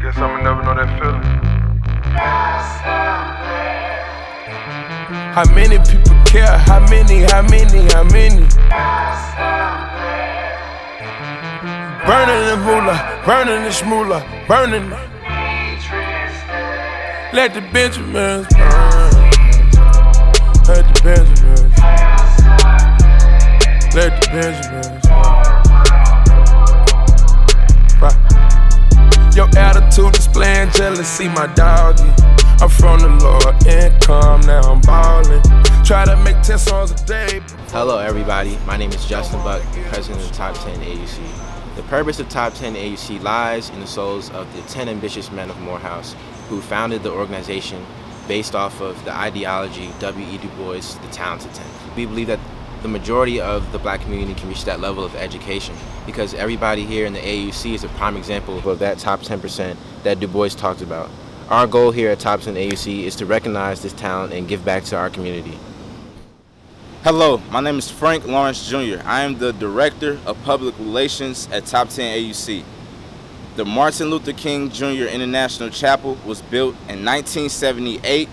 Guess I'ma never know that feeling. How many people care? How many? Burning the moolah, burning the shmoolah, burning it. Let the Benjamins burn. Let the Benjamins. Let the Benjamins burn. Right. Your attitude displaying jealousy, my doggy. I'm from the lower income, now I'm ballin'. Try to make 10 songs a day. Hello everybody, my name is Justin Buck, president of Top 10 AUC. The purpose of Top 10 AUC lies in the souls of the 10 ambitious men of Morehouse who founded the organization based off of the ideology W.E. Du Bois, the talented 10. We believe that the majority of the black community can reach that level of education because everybody here in the AUC is a prime example of that top 10% that Du Bois talked about. Our goal here at Top 10 AUC is to recognize this talent and give back to our community. Hello, my name is Frank Lawrence Jr. I am the Director of Public Relations at Top 10 AUC. The Martin Luther King Jr. International Chapel was built in 1978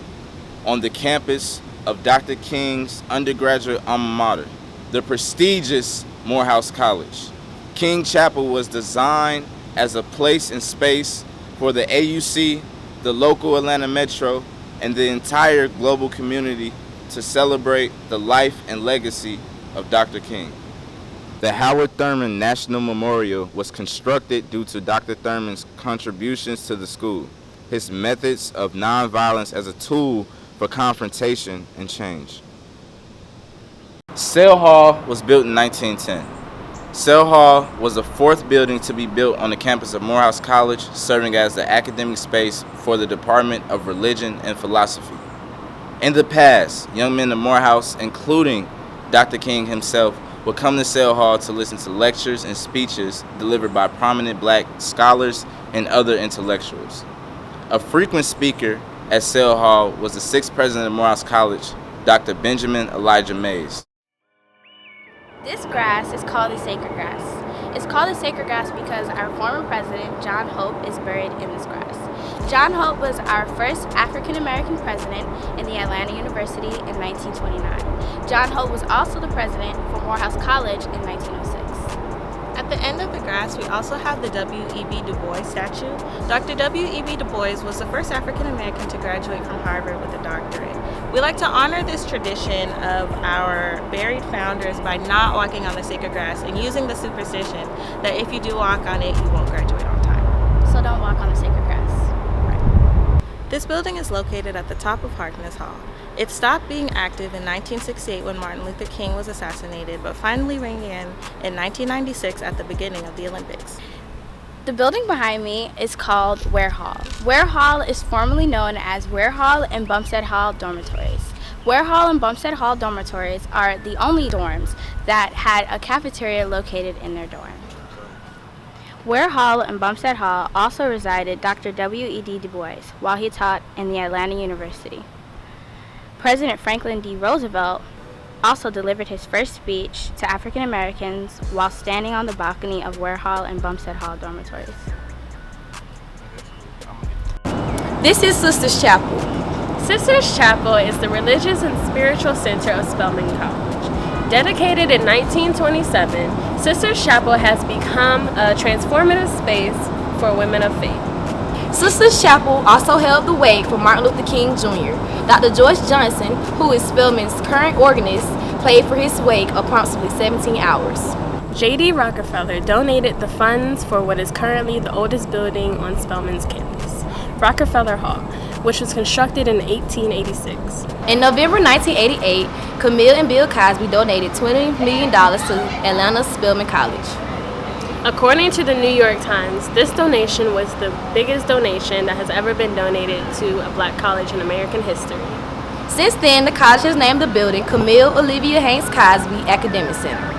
on the campus of Dr. King's undergraduate alma mater, the prestigious Morehouse College. King Chapel was designed as a place and space for the AUC, the local Atlanta Metro, and the entire global community to celebrate the life and legacy of Dr. King. The Howard Thurman National Memorial was constructed due to Dr. Thurman's contributions to the school, his methods of nonviolence as a tool for confrontation and change. Sale Hall was built in 1910. Sale Hall was the fourth building to be built on the campus of Morehouse College, serving as the academic space for the Department of Religion and Philosophy. In the past, young men of Morehouse, including Dr. King himself, would come to Sale Hall to listen to lectures and speeches delivered by prominent black scholars and other intellectuals. A frequent speaker at Sale Hall was the sixth president of Morehouse College, Dr. Benjamin Elijah Mays. This grass is called the sacred grass. It's called the sacred grass because our former president, John Hope, is buried in this grass. John Hope was our first African-American president in the Atlanta University in 1929. John Hope was also the president for Morehouse College in 1906. At the end of the grass, we also have the W.E.B. Du Bois statue. Dr. W.E.B. Du Bois was the first African-American to graduate from Harvard with a doctorate. We like to honor this tradition of our buried founders by not walking on the sacred grass and using the superstition that if you do walk on it, you won't graduate on time. So don't walk on the sacred grass. Right. This building is located at the top of Harkness Hall. It stopped being active in 1968 when Martin Luther King was assassinated, but finally regained in 1996 at the beginning of the Olympics. The building behind me is called Ware Hall. Ware Hall is formerly known as Ware Hall and Bumstead Hall dormitories. Ware Hall and Bumstead Hall dormitories are the only dorms that had a cafeteria located in their dorm. Ware Hall and Bumstead Hall also resided Dr. W.E.D. Du Bois while he taught in the Atlanta University. President Franklin D. Roosevelt also delivered his first speech to African Americans while standing on the balcony of Ware Hall and Bumstead Hall dormitories. This is Sisters Chapel. Sisters Chapel is the religious and spiritual center of Spelman College. Dedicated in 1927, Sisters Chapel has become a transformative space for women of faith. Sisters Chapel also held the wake for Martin Luther King Jr. Dr. George Johnson, who is Spelman's current organist, played for his wake approximately 17 hours. J.D. Rockefeller donated the funds for what is currently the oldest building on Spelman's campus, Rockefeller Hall, which was constructed in 1886. In November 1988, Camille and Bill Cosby donated $20 million to Atlanta Spelman College. According to the New York Times, this donation was the biggest donation that has ever been donated to a black college in American history. Since then, the college has named the building Camille Olivia Hanks Cosby Academic Center.